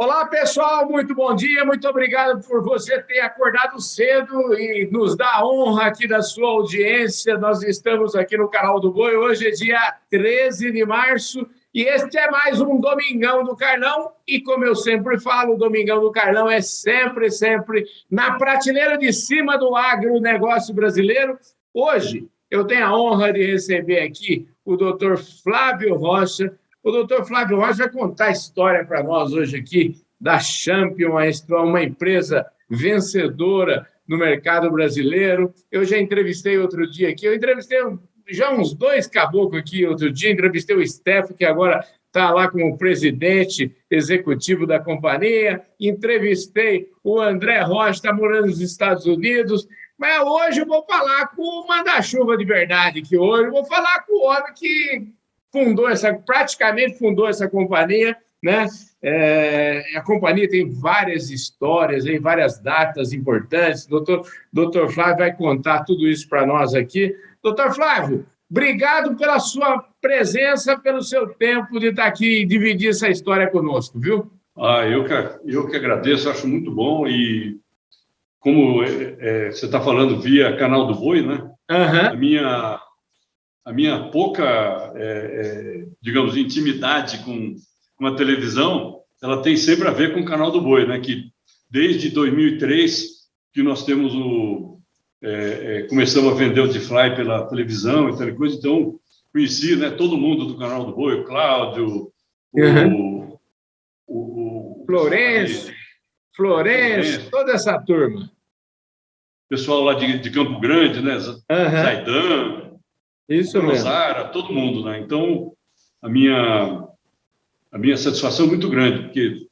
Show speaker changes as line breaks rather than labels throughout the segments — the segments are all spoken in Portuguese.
Olá, pessoal, muito bom dia, muito obrigado por você ter acordado cedo e nos dar a honra aqui da sua audiência. Nós estamos aqui no Canal do Boi, hoje é dia 13 de março e este é mais um Domingão do Carlão. E como eu sempre falo, o Domingão do Carlão é sempre na prateleira de cima do agronegócio brasileiro. Hoje eu tenho a honra de receber aqui o Dr. Flávio Rocha. O doutor Flávio Rocha vai contar a história para nós hoje aqui da Champion, uma empresa vencedora no mercado brasileiro. Eu já entrevistei outro dia aqui, eu entrevistei já uns 2 caboclos aqui outro dia, entrevistei o Steph, que agora está lá como presidente executivo da companhia, entrevistei o André Rocha, está morando nos Estados Unidos, mas hoje eu vou falar com o manda-chuva de verdade, que hoje eu vou falar com o homem que praticamente fundou essa companhia, né? A companhia tem várias histórias, tem várias datas importantes. Doutor Flávio vai contar tudo isso para nós aqui. Doutor Flávio, obrigado pela sua presença, pelo seu tempo de estar aqui e dividir essa história conosco, viu?
Eu que agradeço, acho muito bom. E como você está falando via Canal do Boi, né?
Uhum.
A minha pouca, digamos, intimidade com a televisão, ela tem sempre a ver com o Canal do Boi, né? Que desde 2003 que nós temos começamos a vender o D-Fly pela televisão e tal coisa, então conheci, né, todo mundo do Canal do Boi, o Cláudio, o
Florencio, toda essa turma.
Pessoal lá de Campo Grande, né? Zaidan.
Isso mesmo.
Todo mundo, né? Então, a minha satisfação é muito grande, porque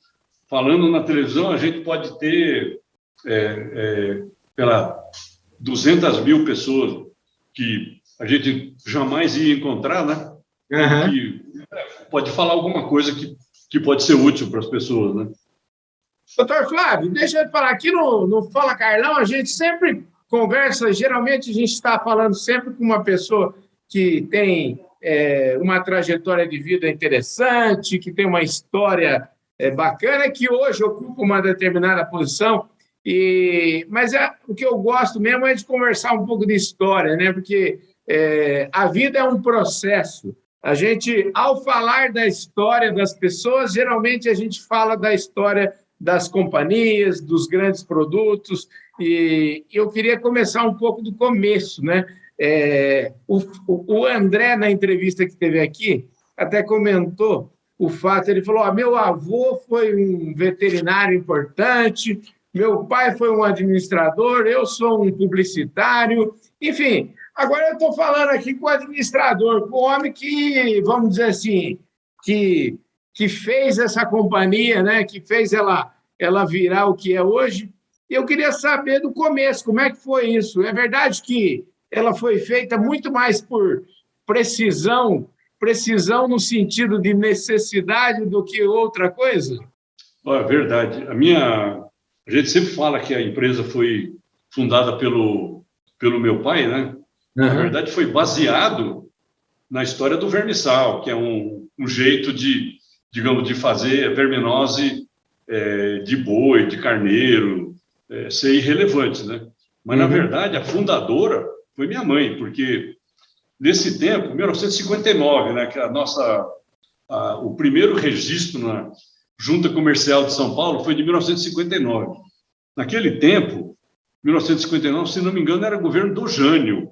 falando na televisão, a gente pode ter pela 200 mil pessoas que a gente jamais ia encontrar, né? Que pode falar alguma coisa que pode ser útil para as pessoas, né?
Doutor Flávio, deixa eu te falar, aqui no Fala Carlão, a gente sempre conversa, geralmente a gente está falando sempre com uma pessoa que tem uma trajetória de vida interessante, que tem uma história bacana, que hoje ocupa uma determinada posição, mas o que eu gosto mesmo é de conversar um pouco de história, né? Porque a vida é um processo. A gente, ao falar da história das pessoas, geralmente a gente fala da história das companhias, dos grandes produtos, e eu queria começar um pouco do começo, né? O André, na entrevista que teve aqui, até comentou o fato, ele falou, meu avô foi um veterinário importante, meu pai foi um administrador, eu sou um publicitário, enfim, agora eu estou falando aqui com o administrador, com o homem que, vamos dizer assim, que fez essa companhia, né, que fez ela virar o que é hoje. Eu queria saber do começo, como é que foi isso? É verdade que ela foi feita muito mais por precisão no sentido de necessidade do que outra coisa?
É verdade. A gente sempre fala que a empresa foi fundada pelo meu pai, né? Na verdade, foi baseado na história do vermissal, que é um jeito digamos, de fazer verminose de boi, de carneiro, ser irrelevante, né? Mas, na verdade, a fundadora foi minha mãe, porque nesse tempo, 1959, né, que o primeiro registro na Junta Comercial de São Paulo foi de 1959. Naquele tempo, 1959, se não me engano, era governo do Jânio,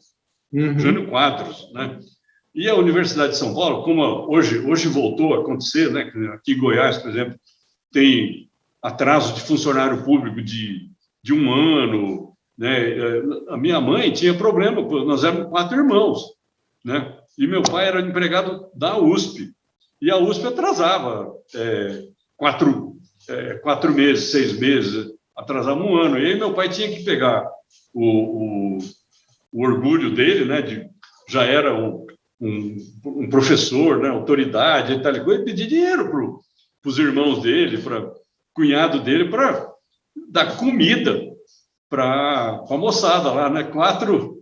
Jânio Quadros, né? E a Universidade de São Paulo, como hoje voltou a acontecer, né? Aqui em Goiás, por exemplo, tem atraso de funcionário público de 1 ano, né? A minha mãe tinha problema, nós éramos 4 irmãos, né? E meu pai era empregado da USP, e a USP atrasava 4 meses, 6 meses, atrasava 1 ano, e aí meu pai tinha que pegar o orgulho dele, né? Já era um professor, né, autoridade e tal coisa, e pedir dinheiro para os irmãos dele, para cunhado dele, para dar comida para a moçada lá, né? 4.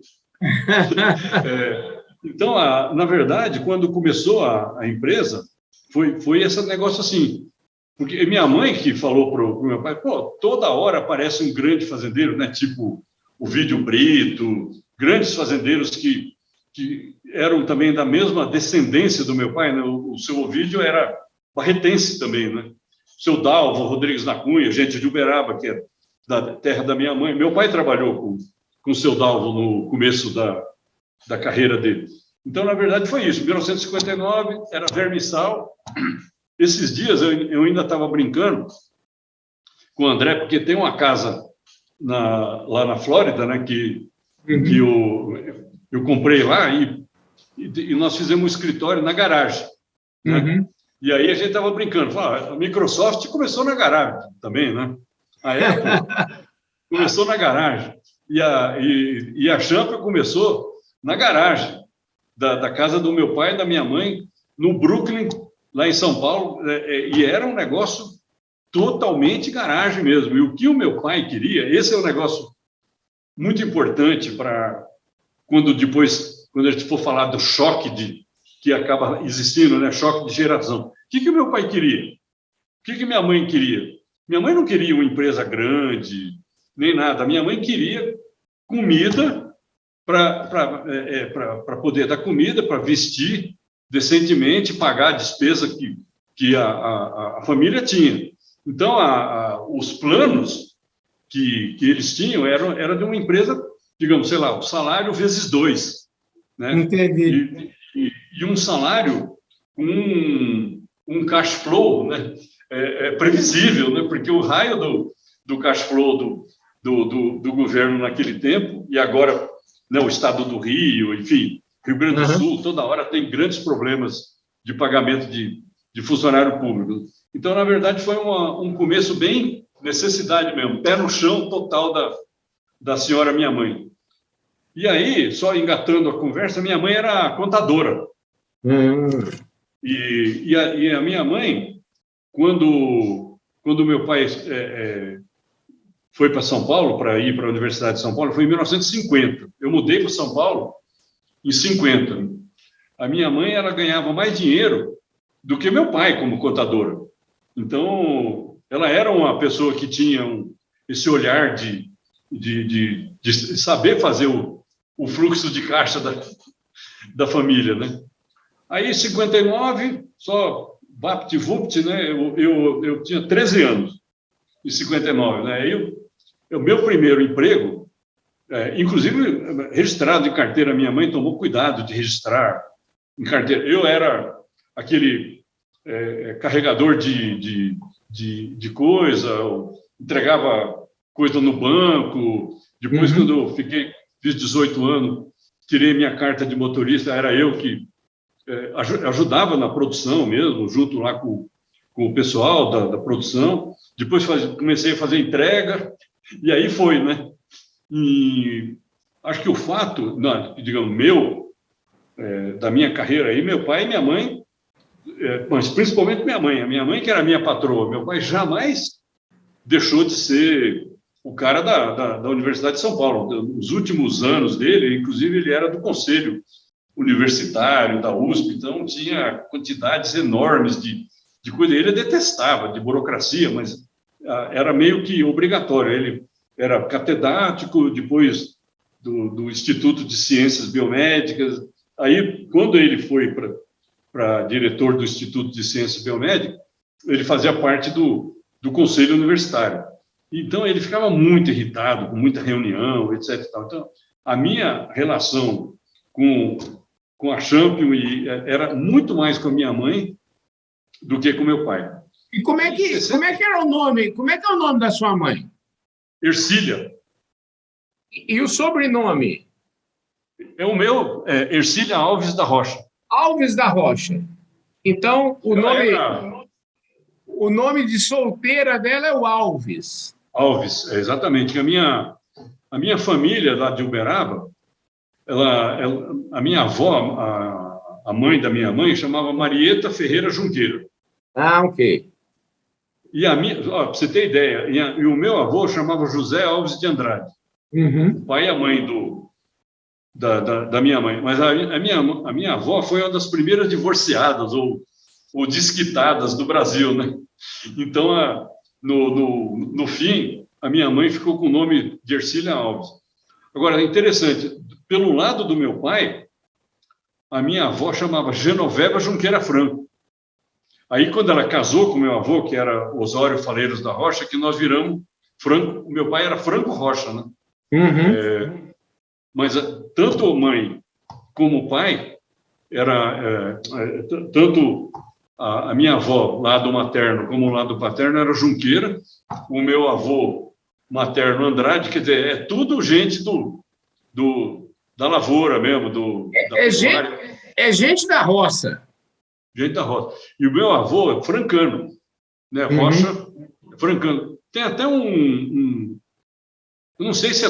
Então, na verdade, quando começou a empresa, foi esse negócio assim. Porque minha mãe que falou para o meu pai, pô, toda hora aparece um grande fazendeiro, né? Tipo o Vídeo Brito, grandes fazendeiros que eram também da mesma descendência do meu pai, né? O seu Ovídio era barretense também, né? O seu Dalvo Rodrigues da Cunha, gente de Uberaba, que é da terra da minha mãe. Meu pai trabalhou com o seu Dalvo no começo da carreira dele. Então, na verdade, foi isso. Em 1959, era vermissal. Esses dias eu ainda estava brincando com o André, porque tem uma casa lá na Flórida, né, que eu comprei lá e nós fizemos um escritório na garagem. Né? Uhum. E aí a gente estava brincando. A Microsoft começou na garagem também, né? A Apple começou na garagem. E a Champion começou na garagem da casa do meu pai e da minha mãe, no Brooklyn, lá em São Paulo, e era um negócio totalmente garagem mesmo. E o que o meu pai queria, esse é um negócio muito importante para quando a gente for falar do choque que acaba existindo, né? Choque de geração. O que o meu pai queria? O que minha mãe queria? Minha mãe não queria uma empresa grande, nem nada. Minha mãe queria comida para poder dar comida, para vestir decentemente, pagar a despesa que a família tinha. Então, os planos que eles tinham era de uma empresa, digamos, sei lá, o salário vezes 2. Né?
Entendi.
E um salário com um cash flow, né? Previsível, né? Porque o raio do cash flow do governo naquele tempo, e agora, né, o estado do Rio, enfim, Rio Grande do Sul, toda hora tem grandes problemas de pagamento de funcionário público. Então, na verdade, foi um começo bem necessidade mesmo, pé no chão total da senhora minha mãe. E aí, só engatando a conversa, minha mãe era contadora. E a minha mãe, quando meu pai foi para São Paulo, para ir para a Universidade de São Paulo, foi em 1950. Eu mudei para São Paulo em 50. A minha mãe, ela ganhava mais dinheiro do que meu pai como contadora. Então, ela era uma pessoa que tinha esse olhar de saber fazer o fluxo de caixa da família, né? Aí, em 59, só vapt-vupt, né? Eu tinha 13 anos, em 59, né? Aí, o meu primeiro emprego, inclusive registrado em carteira, minha mãe tomou cuidado de registrar em carteira. Eu era aquele carregador de coisa, entregava coisa no banco. Depois, quando eu fiz 18 anos, tirei minha carta de motorista, era eu que ajudava na produção mesmo, junto lá com o pessoal da produção. Depois comecei a fazer entrega, e aí foi, né? E acho que o fato, digamos, da minha carreira aí, meu pai e minha mãe, mas principalmente minha mãe, a minha mãe que era minha patroa, meu pai jamais deixou de ser o cara da Universidade de São Paulo. Nos últimos anos dele, inclusive, ele era do conselho universitário da USP, então tinha quantidades enormes de coisa. Ele detestava de burocracia, mas era meio que obrigatório. Ele era catedrático, depois do Instituto de Ciências Biomédicas. Aí, quando ele foi para diretor do Instituto de Ciências Biomédicas, ele fazia parte do conselho universitário. Então, ele ficava muito irritado, com muita reunião, etc. Então, a minha relação com a Champion era muito mais com a minha mãe do que com meu pai.
E como é que era o nome? Como é que é o nome da sua mãe?
Ercília.
E o sobrenome?
É o meu, Ercília Alves da Rocha.
Alves da Rocha. Então, o nome de solteira dela é o Alves.
Alves, exatamente. A minha família lá de Uberaba, a minha avó, a mãe da minha mãe, chamava Marieta Ferreira Junqueira.
Ah, ok.
E para você ter ideia, e o meu avô chamava José Alves de Andrade. O pai e a mãe da minha mãe. Mas a minha avó foi uma das primeiras divorciadas, ou ou desquitadas do Brasil, né? Então, no fim, a minha mãe ficou com o nome de Ercília Alves. Agora, é interessante, pelo lado do meu pai, a minha avó chamava Genoveva Junqueira Franco. Aí, quando ela casou com meu avô, que era Osório Faleiros da Rocha, que nós viramos Franco, o meu pai era Franco Rocha, né?
Uhum.
Mas tanto a mãe como o pai, tanto a minha avó, lado materno, como o lado paterno, era Junqueira, o meu avô materno, Andrade, quer dizer, é tudo gente da lavoura mesmo,
É gente da roça.
Gente da roça. E o meu avô é francano, né? Rocha, francano. Tem até eu não sei se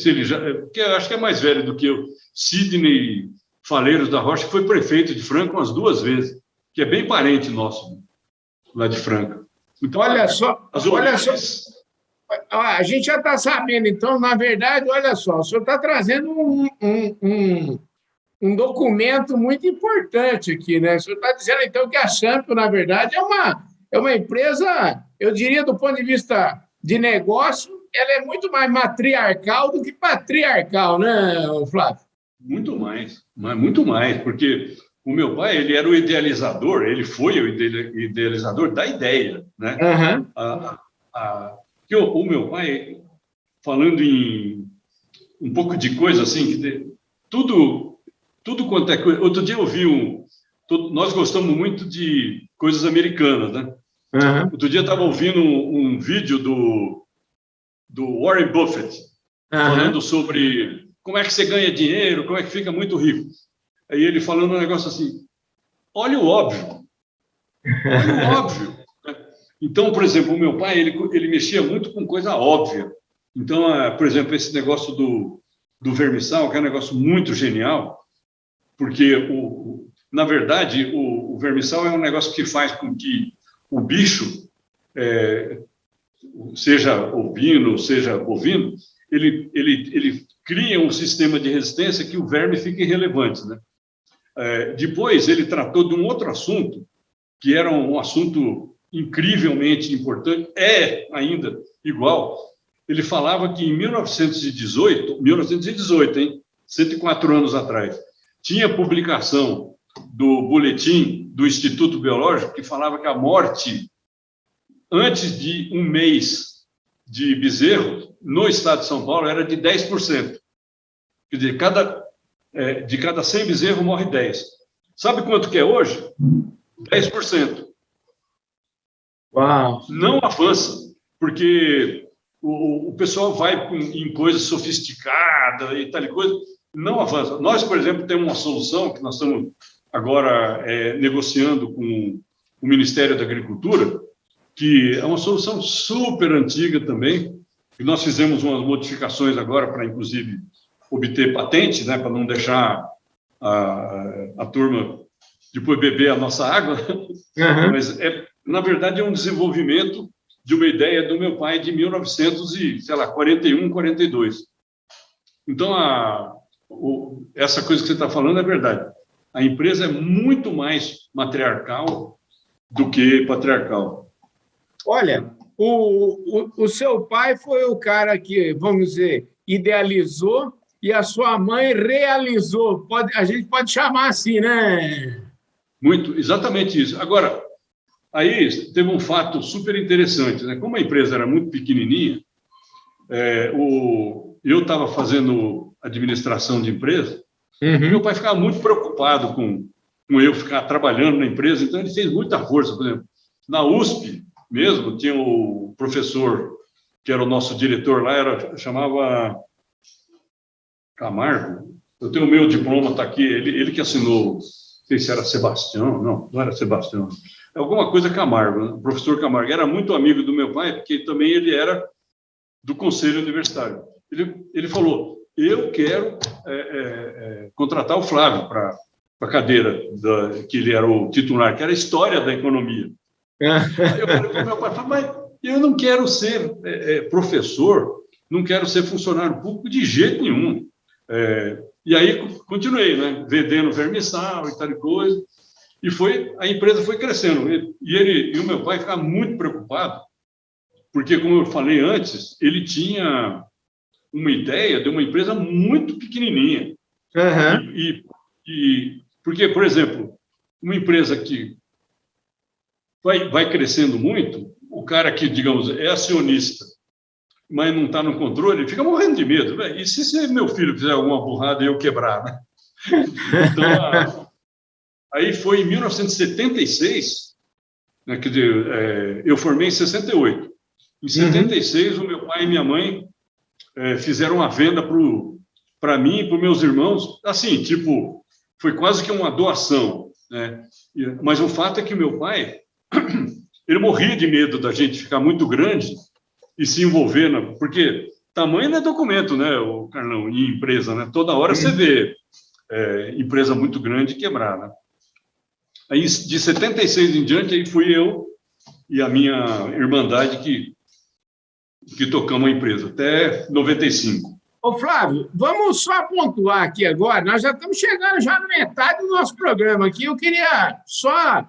ele já... Porque eu acho que é mais velho do que eu. Sidney Faleiros da Rocha, que foi prefeito de Franca umas 2 vezes, que é bem parente nosso, lá de Franca.
Então, olha só. A gente já está sabendo, então, na verdade, olha só, o senhor está trazendo um documento muito importante aqui, né? O senhor está dizendo, então, que a Sampo, na verdade, é uma empresa, eu diria, do ponto de vista de negócio, ela é muito mais matriarcal do que patriarcal, né, Flávio?
Muito mais, porque o meu pai, ele era o idealizador, ele foi o idealizador da ideia, né? O meu pai, falando em um pouco de coisa assim, que tudo quanto é coisa. Outro dia eu vi nós gostamos muito de coisas americanas, né? Outro dia eu estava ouvindo um vídeo do Warren Buffett, falando sobre como é que você ganha dinheiro, como é que fica muito rico. Aí ele falando um negócio assim, olha o óbvio. Então, por exemplo, o meu pai, ele mexia muito com coisa óbvia. Então, por exemplo, esse negócio do vermissal, que é um negócio muito genial, porque, na verdade, o vermissal é um negócio que faz com que o bicho, seja ovino, seja bovino, ele cria um sistema de resistência que o verme fique irrelevante, né? Depois, ele tratou de um outro assunto, que era um assunto incrivelmente importante, é ainda igual. Ele falava que em 1918, hein, 104 anos atrás, tinha publicação do boletim do Instituto Biológico que falava que a morte antes de 1 mês de bezerro no estado de São Paulo era de 10%. Quer dizer, de cada 100 bezerros morre 10. Sabe quanto que é hoje? 10%.
Uau!
Não avança, porque o pessoal vai em coisas sofisticadas e tal coisa, não avança. Nós, por exemplo, temos uma solução que nós estamos agora negociando com o Ministério da Agricultura, que é uma solução super antiga também, e nós fizemos umas modificações agora para, inclusive, obter patente, né, para não deixar a turma depois beber a nossa água, mas, na verdade, é um desenvolvimento de uma ideia do meu pai de 1941, 42. Então, essa coisa que você está falando é verdade. A empresa é muito mais matriarcal do que patriarcal.
Olha, o seu pai foi o cara que, vamos dizer, idealizou e a sua mãe realizou. A gente pode chamar assim, né?
Exatamente isso. Agora, aí teve um fato super interessante, né? Como a empresa era muito pequenininha, eu estava fazendo administração de empresa, meu pai ficava muito preocupado com eu ficar trabalhando na empresa, então ele fez muita força. Por exemplo, na USP mesmo, tinha o professor, que era o nosso diretor lá, chamava Camargo. Eu tenho o meu diploma, está aqui, ele que assinou, não sei se era Sebastião, não era Sebastião, alguma coisa Camargo, né? O professor Camargo era muito amigo do meu pai, porque também ele era do Conselho Universitário. Ele falou, eu quero contratar o Flávio para a cadeira, que ele era o titular, que era a História da Economia. Aí eu falei para o meu pai, mas eu não quero ser professor, não quero ser funcionário público de jeito nenhum. E aí continuei, né, vendendo vermissal e tal coisa. a empresa foi crescendo. E o meu pai ficava muito preocupado, porque, como eu falei antes, ele tinha uma ideia de uma empresa muito pequenininha.
Uhum.
Porque, por exemplo, uma empresa que vai crescendo muito, o cara que, digamos, é acionista, mas não está no controle, ele fica morrendo de medo. E se meu filho fizer alguma burrada e eu quebrar, né? Então, aí foi em 1976, né, quer dizer, eu formei em 68. Em 76, o meu pai e minha mãe fizeram uma venda para mim e para os meus irmãos, assim, tipo, foi quase que uma doação, né? Mas o fato é que o meu pai, ele morria de medo da gente ficar muito grande e se envolver, porque tamanho não é documento, né, o Carlão, em empresa, né? Toda hora você vê empresa muito grande quebrar, né? Aí, de 76 em diante, aí fui eu e a minha irmandade que tocamos a empresa, até 95.
Ô, Flávio, vamos só pontuar aqui agora, nós já estamos chegando já na metade do nosso programa aqui, eu queria só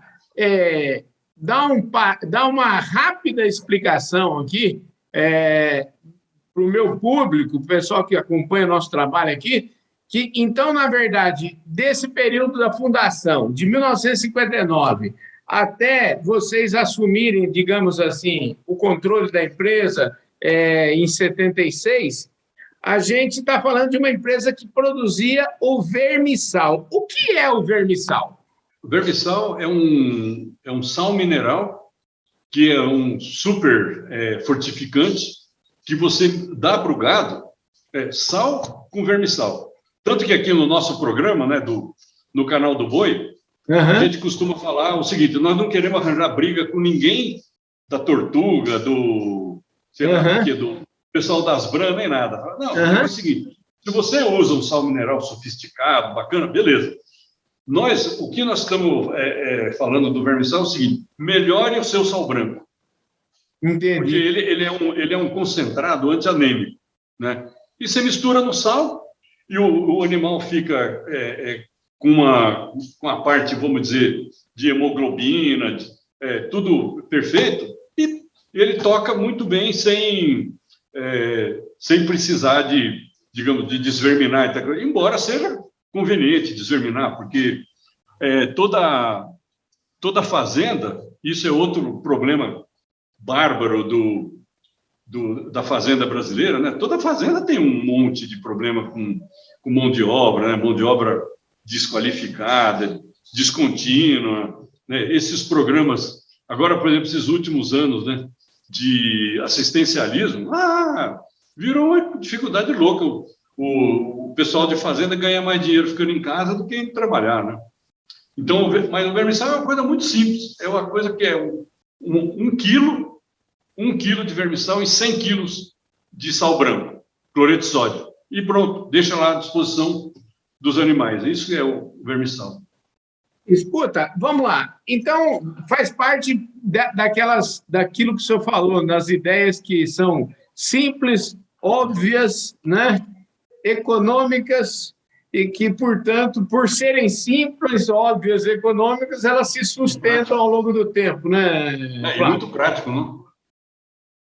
dar uma rápida explicação aqui para o meu público, o pessoal que acompanha o nosso trabalho aqui, que, então, na verdade, desse período da fundação, de 1959, até vocês assumirem, digamos assim, o controle da empresa em 76, a gente está falando de uma empresa que produzia o vermissal. O que é o vermissal?
O vermissal é um sal mineral que é um super fortificante que você dá para o gado sal com vermissal. Tanto que aqui no nosso programa, né, no canal do Boi, a gente costuma falar o seguinte: nós não queremos arranjar briga com ninguém da Tortuga, do pessoal das Bran, nem nada. Não, é o seguinte: se você usa um sal mineral sofisticado, bacana, beleza. O que nós estamos falando do vermissal é o seguinte: melhore o seu sal branco.
Entendi.
Porque ele é um concentrado antianêmico, né? E você mistura no sal e o animal fica com uma parte, vamos dizer, de hemoglobina, tudo perfeito, e ele toca muito bem sem precisar digamos, de desverminar, embora seja conveniente desverminar, porque toda fazenda, isso é outro problema bárbaro da fazenda brasileira, né? Toda fazenda tem um monte de problema com mão de obra, né? Mão de obra desqualificada, descontínua, né? Esses programas, agora, por exemplo, esses últimos anos, né, de assistencialismo, virou uma dificuldade louca. O pessoal de fazenda ganha mais dinheiro ficando em casa do que indo trabalhar, né? Então, mas o vermissal é uma coisa muito simples, é uma coisa que é um quilo de vermissal e 100 quilos de sal branco, cloreto de sódio. E pronto, deixa lá à disposição dos animais. Isso é o vermissal.
Escuta, vamos lá. Então, faz parte daquilo que o senhor falou, das ideias que são simples, óbvias, né? Econômicas, e que, portanto, por serem simples, óbvias, econômicas, elas se sustentam ao longo do tempo, né, Flávio?
É muito prático, não?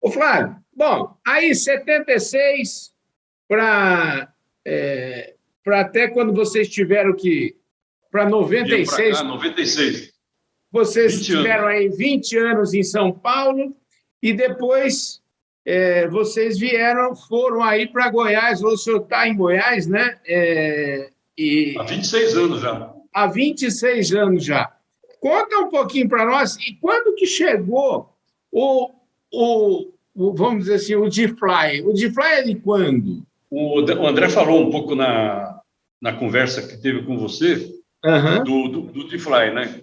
Ô, Flávio, bom, aí 76 para até quando vocês tiveram que... Para 96...
96.
Vocês tiveram aí 20 anos em São Paulo e depois vocês foram aí para Goiás, ou o senhor está em Goiás, né?
Há 26 anos já.
Há 26 anos já. Conta um pouquinho para nós, e quando que chegou vamos dizer assim, o D-Fly? O D-Fly é de quando?
O André falou um pouco na conversa que teve com você do D-Fly, né?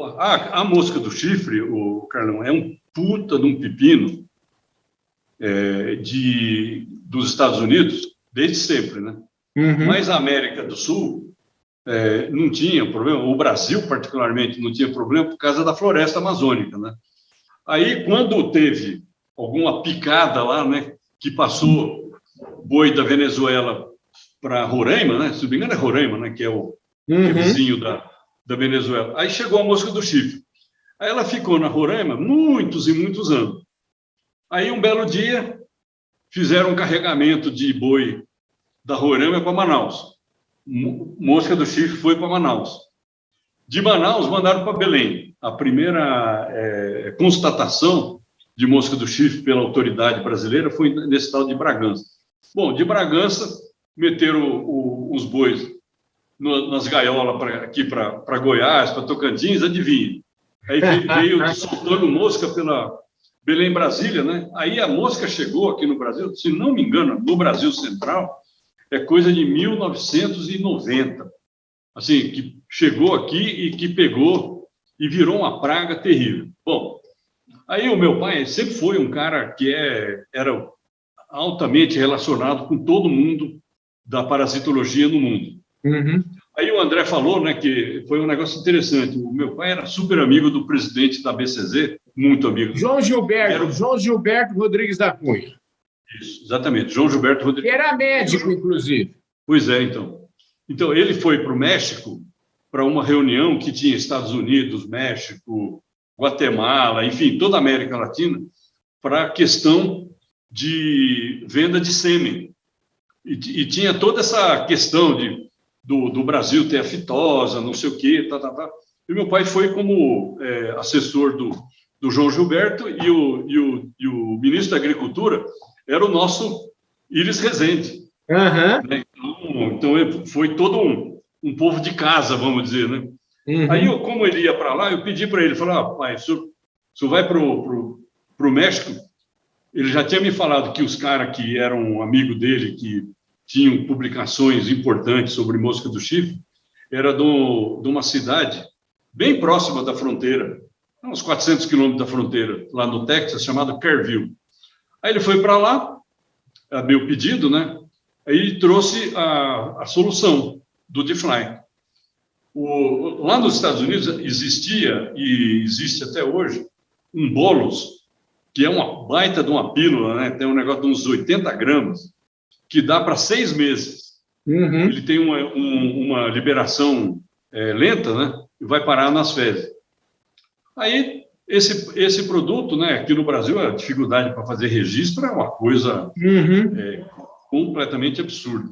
A mosca do chifre, o Carlão, é um puta de um pepino dos Estados Unidos, desde sempre, né? Mas a América do Sul não tinha problema, o Brasil, particularmente, não tinha problema por causa da floresta amazônica, né? Aí, quando teve alguma picada lá, né, que passou boi da Venezuela para Roraima, né? Se não me engano, é Roraima, né, que é o vizinho da Venezuela. Aí chegou a mosca do chifre. Aí ela ficou na Roraima muitos e muitos anos. Aí, um belo dia, fizeram um carregamento de boi da Roraima para Manaus. Mosca do chifre foi para Manaus. De Manaus, mandaram para Belém. A primeira constatação de mosca do chifre pela autoridade brasileira foi nesse tal de Bragança. Bom, de Bragança, meteram os bois nas gaiolas aqui para Goiás, para Tocantins, adivinha. Aí veio soltando mosca pela Belém, Brasília, né? Aí a mosca chegou aqui no Brasil, se não me engano, no Brasil Central, é coisa de 1990. Assim, que chegou aqui e que pegou e virou uma praga terrível. Bom, aí o meu pai sempre foi um cara que era altamente relacionado com todo mundo da parasitologia no mundo.
Uhum.
Aí o André falou, né, que foi um negócio interessante. O meu pai era super amigo do presidente da BCZ, muito amigo.
João Gilberto Rodrigues da Cunha.
Isso, exatamente, João Gilberto Rodrigues.
Que era médico, inclusive.
Pois é, então. Então, ele foi para o México para uma reunião que tinha Estados Unidos, México, Guatemala, enfim, toda a América Latina, para a questão de venda de sêmen. E tinha toda essa questão do Brasil ter a fitosa, não sei o quê, tá. E meu pai foi como assessor do João Gilberto e o ministro da Agricultura era o nosso Iris Rezende.
Uhum.
Então, foi todo um povo de casa, vamos dizer, né?
Uhum.
Aí, como ele ia para lá, eu pedi para ele, falei, pai, o senhor vai para o México? Ele já tinha me falado que os caras que eram amigo dele, que tinham publicações importantes sobre mosca do chifre, era de uma cidade bem próxima da fronteira, uns 400 quilômetros da fronteira, lá no Texas, chamado Kerrville. Aí ele foi para lá, a meu pedido, né? Aí ele trouxe a solução do D-Fly. Lá nos Estados Unidos existia, e existe até hoje, um bolos, que é uma baita de uma pílula, né? Tem um negócio de uns 80 gramas, que dá para 6 meses.
Uhum.
Ele tem uma liberação lenta, né? E vai parar nas fezes. Aí, esse produto, né? Aqui no Brasil, a dificuldade para fazer registro é uma coisa completamente absurda.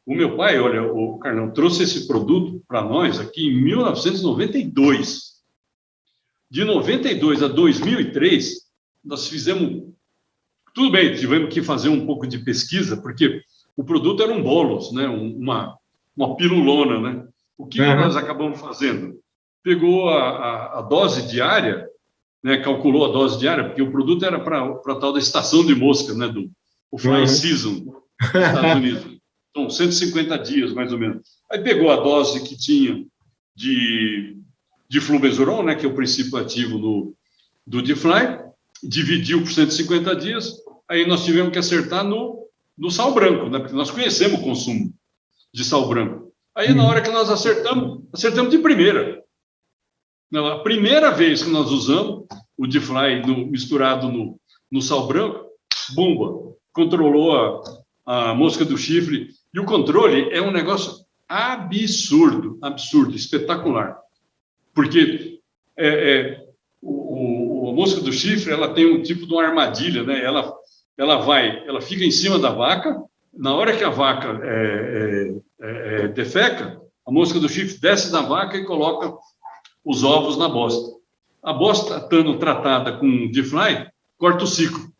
O meu pai, olha, o Carlão, trouxe esse produto para nós aqui em 1992. De 92 a 2003, nós fizemos... Tudo bem, tivemos que fazer um pouco de pesquisa, porque o produto era um bolos, né? uma pilulona, né? O que nós acabamos fazendo? Pegou a dose diária, né? Calculou a dose diária, porque o produto era para a tal da estação de mosca, né? O fly season dos Estados Unidos. Então, 150 dias, mais ou menos. Aí pegou a dose que tinha de flubenzuron, né? Que é o princípio ativo do D-Fly, dividiu por 150 dias, aí nós tivemos que acertar no sal branco, né? Porque nós conhecemos o consumo de sal branco. Aí, na hora que nós acertamos de primeira. A primeira vez que nós usamos o D-Fly misturado no sal branco, bomba, controlou a mosca do chifre. E o controle é um negócio absurdo, espetacular. Porque a mosca do chifre, ela tem um tipo de uma armadilha, né? Ela fica em cima da vaca. Na hora que a vaca defeca, a mosca do chifre desce da vaca e coloca os ovos na bosta. A bosta, estando tratada com D-Fly, corta o ciclo.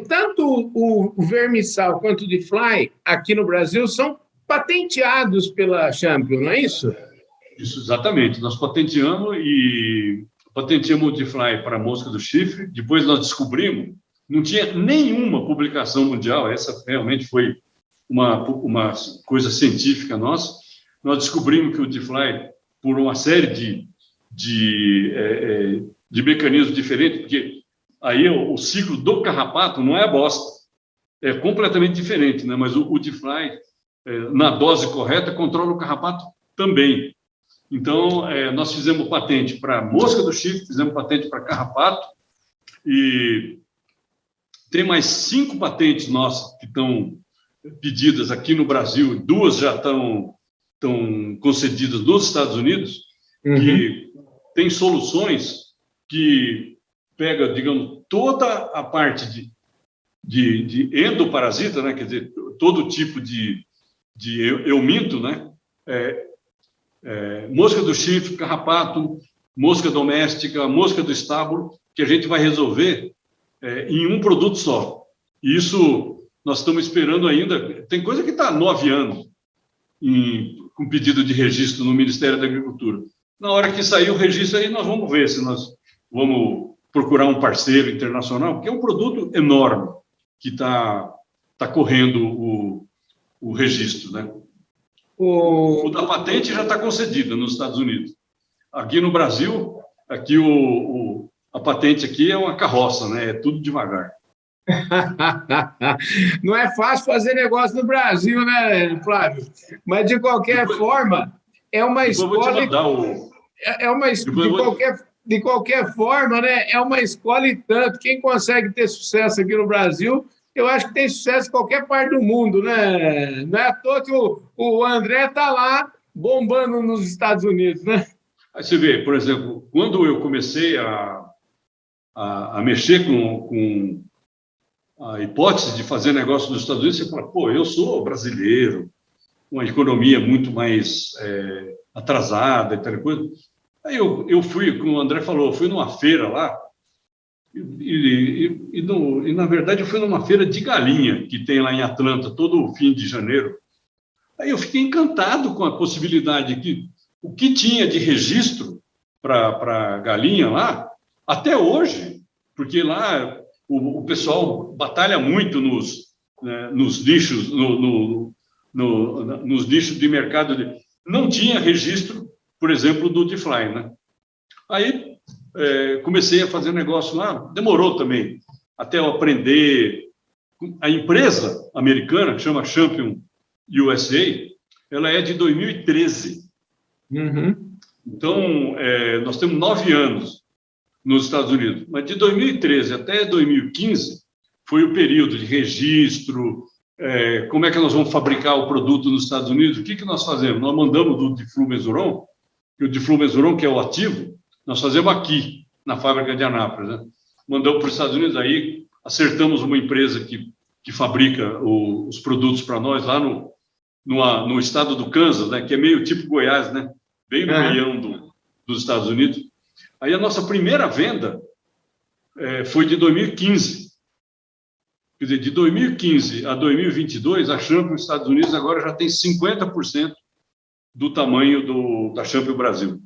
Tanto o vermissal quanto o D-Fly, aqui no Brasil, são patenteados pela Champion, não é isso?
Isso, exatamente. Nós patenteamos o D-Fly para a mosca do chifre. Depois nós descobrimos, não tinha nenhuma publicação mundial, essa realmente foi uma coisa científica nossa. Nós descobrimos que o D-Fly, por uma série de mecanismos diferentes, porque aí o ciclo do carrapato não é a bosta, é completamente diferente, né? Mas o D-Fly, na dose correta, controla o carrapato também. Então, nós fizemos patente para mosca do chifre, fizemos patente para carrapato, e tem mais 5 patentes nossas que estão pedidas aqui no Brasil, 2 já estão concedidas nos Estados Unidos, que tem soluções que pega, digamos, toda a parte de endoparasita, né? Quer dizer, todo tipo de euminto, né? Mosca do chifre, carrapato, mosca doméstica, mosca do estábulo, que a gente vai resolver em um produto só. E isso nós estamos esperando ainda. Tem coisa que está há 9 anos com pedido de registro no Ministério da Agricultura. Na hora que sair o registro aí, nós vamos ver se nós vamos procurar um parceiro internacional, porque é um produto enorme que está correndo o registro, né? O da patente já está concedido nos Estados Unidos. Aqui no Brasil, aqui a patente aqui é uma carroça, né? É tudo devagar.
Não é fácil fazer negócio no Brasil, né, Flávio? Mas, de qualquer forma, é uma escola... De qualquer forma, né, é uma escola e tanto. Quem consegue ter sucesso aqui no Brasil, eu acho que tem sucesso em qualquer parte do mundo, né? Não é à toa que o André está lá bombando nos Estados Unidos, né?
Aí você vê, por exemplo, quando eu comecei a mexer com a hipótese de fazer negócio nos Estados Unidos, você fala, pô, eu sou brasileiro, uma economia muito mais atrasada e tal coisa. Aí eu fui, como o André falou, fui numa feira lá, e na verdade eu fui numa feira de galinha, que tem lá em Atlanta, todo fim de janeiro. Aí eu fiquei encantado com a possibilidade que o que tinha de registro para galinha lá, até hoje, porque lá o pessoal batalha muito nos nichos, nos nichos de mercado. Não tinha registro, por exemplo, do DeFly, né? Aí comecei a fazer negócio lá, demorou também, até eu aprender. A empresa americana, que chama Champion USA, ela é de 2013. Então, nós temos 9 anos nos Estados Unidos, mas de 2013 até 2015 foi o período de registro, como é que nós vamos fabricar o produto nos Estados Unidos, o que nós fazemos? Nós mandamos do diflumesuron, e o diflumesuron, que é o ativo, nós fazemos aqui, na fábrica de Anápolis, né? Mandamos para os Estados Unidos, aí acertamos uma empresa que fabrica os produtos para nós lá no estado do Kansas, né? Que é meio tipo Goiás, né? Bem no meião dos Estados Unidos. Aí a nossa primeira venda foi de 2015. Quer dizer, de 2015 a 2022, a Champion nos Estados Unidos agora já tem 50% do tamanho da Champion Brasil.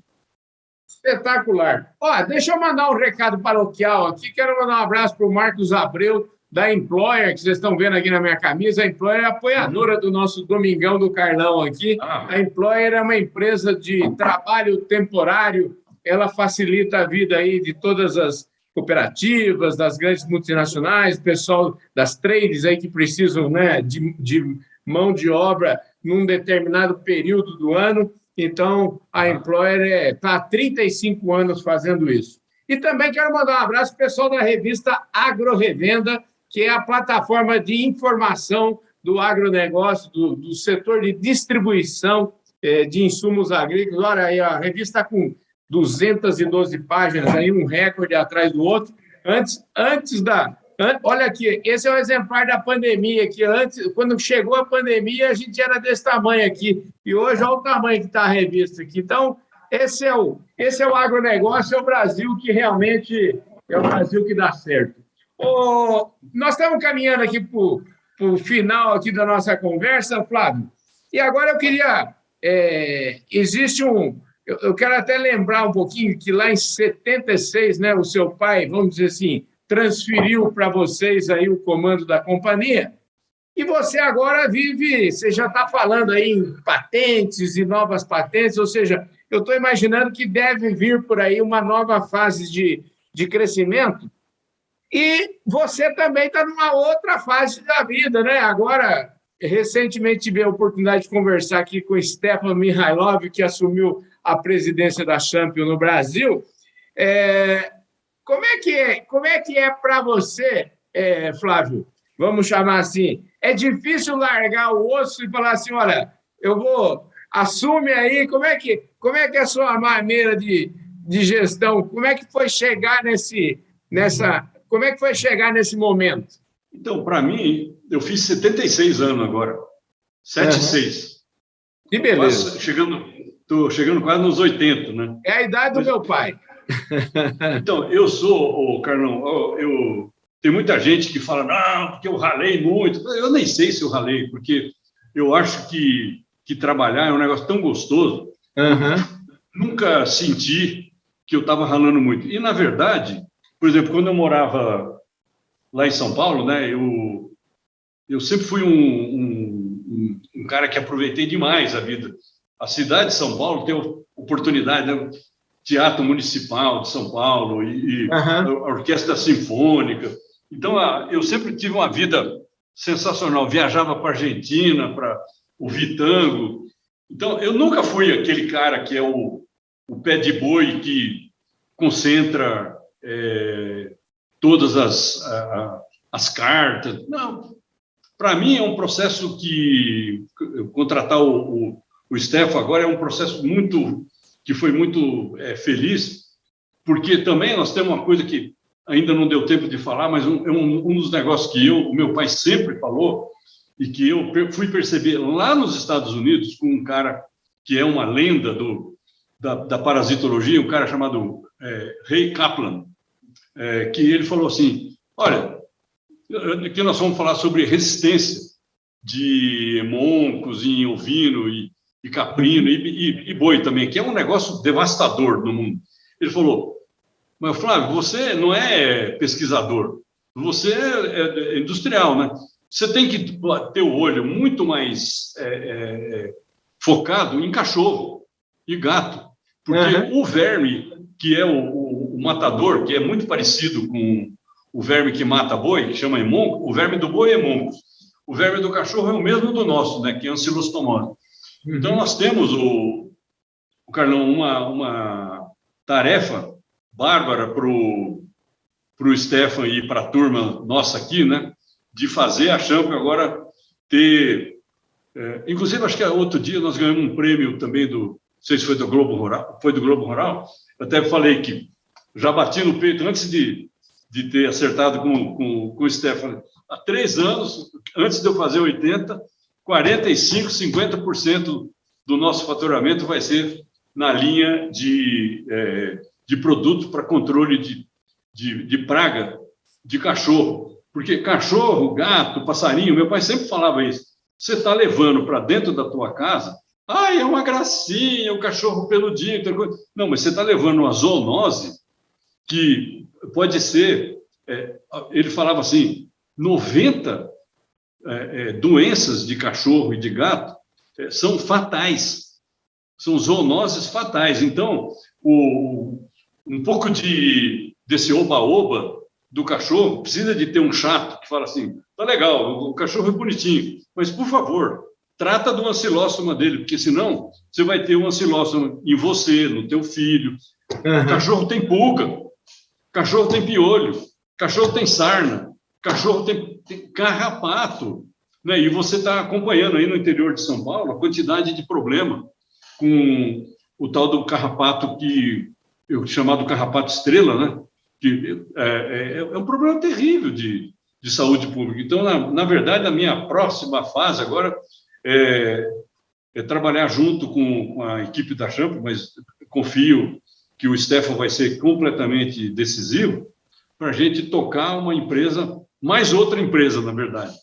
Espetacular. Deixa eu mandar um recado paroquial aqui. Quero mandar um abraço para o Marcos Abreu, da Employer, que vocês estão vendo aqui na minha camisa. A Employer é apoiadora do nosso Domingão do Carlão aqui. A Employer é uma empresa de trabalho temporário. Ela facilita a vida aí de todas as cooperativas, das grandes multinacionais, pessoal das trades aí que precisam, né, de mão de obra num determinado período do ano. Então, a Employer está há 35 anos fazendo isso. E também quero mandar um abraço para o pessoal da revista AgroRevenda, que é a plataforma de informação do agronegócio, do setor de distribuição de insumos agrícolas. Olha aí, a revista está com 212 páginas, aí um recorde atrás do outro. Olha aqui, esse é o exemplar da pandemia, que antes, quando chegou a pandemia, a gente era desse tamanho aqui, e hoje olha o tamanho que está a revista aqui. Então, esse é o agronegócio, é o Brasil que realmente é o Brasil que dá certo. Nós estamos caminhando aqui para o final aqui da nossa conversa, Flávio, e agora eu queria... Eu quero até lembrar um pouquinho que lá em 76, né, o seu pai, vamos dizer assim, transferiu para vocês aí o comando da companhia, e você agora você já está falando aí em patentes e novas patentes, ou seja, eu estou imaginando que deve vir por aí uma nova fase de crescimento, e você também está numa outra fase da vida, né? Agora, recentemente tive a oportunidade de conversar aqui com o Stefan Mihailov, que assumiu a presidência da Champion no Brasil. Como é que é para você, Flávio? Vamos chamar assim. É difícil largar o osso e falar assim, olha, eu vou assume aí, como é que é a sua maneira de gestão? Como é que foi chegar como é que foi chegar nesse momento?
Então, para mim, eu fiz 76 anos agora, 76.
Que beleza.
Estou chegando quase nos 80, né?
É a idade do meu pai.
Então, Carlão, tem muita gente que fala, não, porque eu ralei muito. Eu nem sei se eu ralei, porque eu acho que trabalhar é um negócio tão gostoso. Nunca senti que eu estava ralando muito. E, na verdade, por exemplo, quando eu morava lá em São Paulo, né, eu sempre fui um cara que aproveitei demais a vida. A cidade de São Paulo tem oportunidade, né? Teatro Municipal de São Paulo e a Orquestra Sinfônica. Então, eu sempre tive uma vida sensacional. Viajava para a Argentina para ouvir tango. Então, eu nunca fui aquele cara que é o pé de boi que concentra todas as cartas. Não. Para mim, é um processo que contratar o Stefan agora é um processo que foi muito feliz, porque também nós temos uma coisa que ainda não deu tempo de falar, mas um dos negócios que o meu pai sempre falou e que eu fui perceber lá nos Estados Unidos com um cara que é uma lenda da parasitologia, um cara chamado Ray Kaplan, que ele falou assim, olha, aqui nós vamos falar sobre resistência de hemoncos em ovino e caprino e boi também, que é um negócio devastador no mundo. Ele falou, mas Flávio, você não é pesquisador, você é industrial, né? Você tem que ter o olho muito mais focado em cachorro e gato, porque o verme, que é o matador, que é muito parecido com o verme que mata boi, que chama hemonco, o verme do boi é hemoncos. O verme do cachorro é o mesmo do nosso, né, que é ancilostomose. Então, nós temos, Carlão, uma tarefa bárbara para o Stefan e para a turma nossa aqui, né, de fazer a Champion agora ter... inclusive, acho que outro dia nós ganhamos um prêmio também não sei se foi do Globo Rural, eu até falei que já bati no peito antes de ter acertado com o Stefan, há 3 anos, antes de eu fazer 80, 45%, 50% do nosso faturamento vai ser na linha de produto para controle de praga de cachorro. Porque cachorro, gato, passarinho, meu pai sempre falava isso, você está levando para dentro da tua casa, é uma gracinha, o cachorro peludinho, não, mas você está levando uma zoonose que pode ser, ele falava assim, 90 doenças de cachorro e de gato são fatais, são zoonoses fatais. Então, um pouco desse oba-oba do cachorro precisa de ter um chato que fala assim, tá legal, o cachorro é bonitinho, mas, por favor, trata do ancilóstoma dele, porque senão você vai ter um ancilóstoma em você, no teu filho. Cachorro tem pulga, cachorro tem piolho, cachorro tem sarna, cachorro tem carrapato, né? E você está acompanhando aí no interior de São Paulo a quantidade de problema com o tal do carrapato chamado carrapato estrela, né? Que é um problema terrível de saúde pública. Então, na verdade, a minha próxima fase agora é trabalhar junto com a equipe da Champion, mas confio que o Stefan vai ser completamente decisivo para a gente tocar uma empresa, mais outra empresa, na verdade.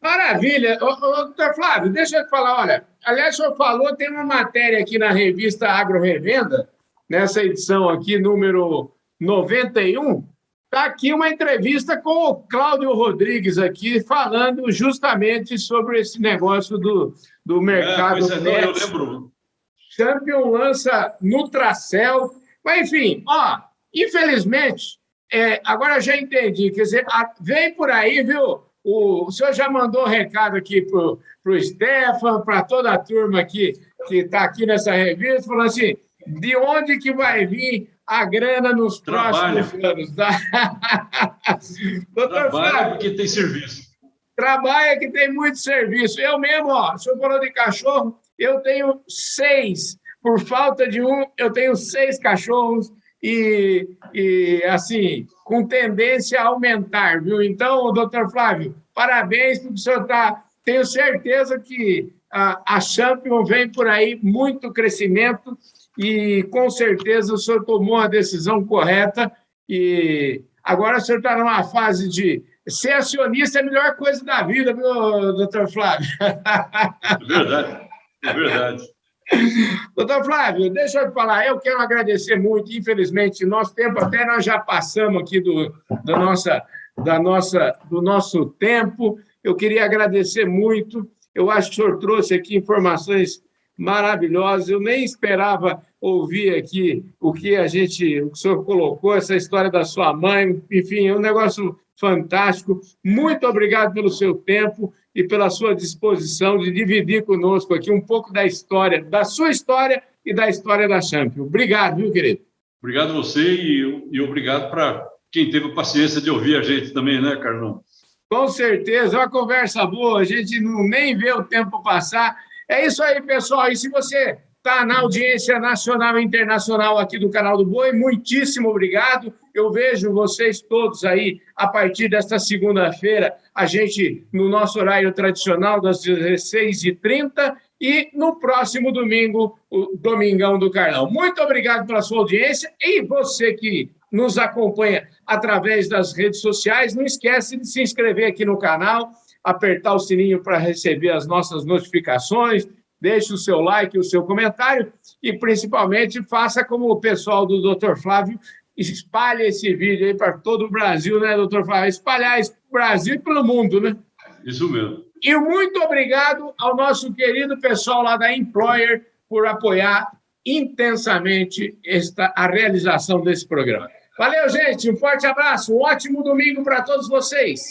Maravilha. Doutor Flávio, deixa eu te falar, olha, aliás, o senhor falou, tem uma matéria aqui na revista Agro Revenda, nessa edição aqui, número 91, está aqui uma entrevista com o Cláudio Rodrigues aqui, falando justamente sobre esse negócio do mercado pet.
Eu lembro.
Champion lança Nutracel, mas enfim, infelizmente, agora eu já entendi, quer dizer, vem por aí, viu? O senhor já mandou recado aqui para o Stefan, para toda a turma que está aqui nessa revista, falando assim, de onde que vai vir a grana nos próximos anos?
Trabalha porque tem serviço.
Trabalha que tem muito serviço. Eu mesmo, o senhor falou de cachorro, Eu tenho 6. Por falta de um, eu tenho 6 cachorros e assim, com tendência a aumentar, viu? Então, doutor Flávio, parabéns, porque o senhor está... Tenho certeza que a Champion vem por aí, muito crescimento, e com certeza o senhor tomou a decisão correta, e agora o senhor está numa fase de ser acionista, é a melhor coisa da vida, viu, doutor Flávio?
É verdade, é verdade.
Doutor Flávio, deixa eu te falar, eu quero agradecer muito, infelizmente, nosso tempo até nós já passamos aqui do nosso tempo. Eu queria agradecer muito, eu acho que o senhor trouxe aqui informações maravilhosas, eu nem esperava ouvir aqui o que o senhor colocou, essa história da sua mãe, enfim, é um negócio fantástico. Muito obrigado pelo seu tempo e pela sua disposição de dividir conosco aqui um pouco da história, da sua história e da história da Champion. Obrigado, viu, querido?
Obrigado a você e obrigado para quem teve a paciência de ouvir a gente também, né, Carlão?
Com certeza, é uma conversa boa, a gente nem vê o tempo passar. É isso aí, pessoal. E se você está na audiência nacional e internacional aqui do Canal do Boi, muitíssimo obrigado. Eu vejo vocês todos aí a partir desta segunda-feira, a gente no nosso horário tradicional das 16h30 e no próximo domingo, o Domingão do Carlão. Muito obrigado pela sua audiência e você que nos acompanha através das redes sociais, não esquece de se inscrever aqui no canal, apertar o sininho para receber as nossas notificações, deixe o seu like, o seu comentário e, principalmente, faça como o pessoal do Dr. Flávio, espalhe esse vídeo aí para todo o Brasil, né, Dr. Flávio? Espalhar esse Brasil e pelo mundo, né?
Isso mesmo.
E muito obrigado ao nosso querido pessoal lá da Employer por apoiar intensamente a realização desse programa. Valeu, gente. Um forte abraço. Um ótimo domingo para todos vocês.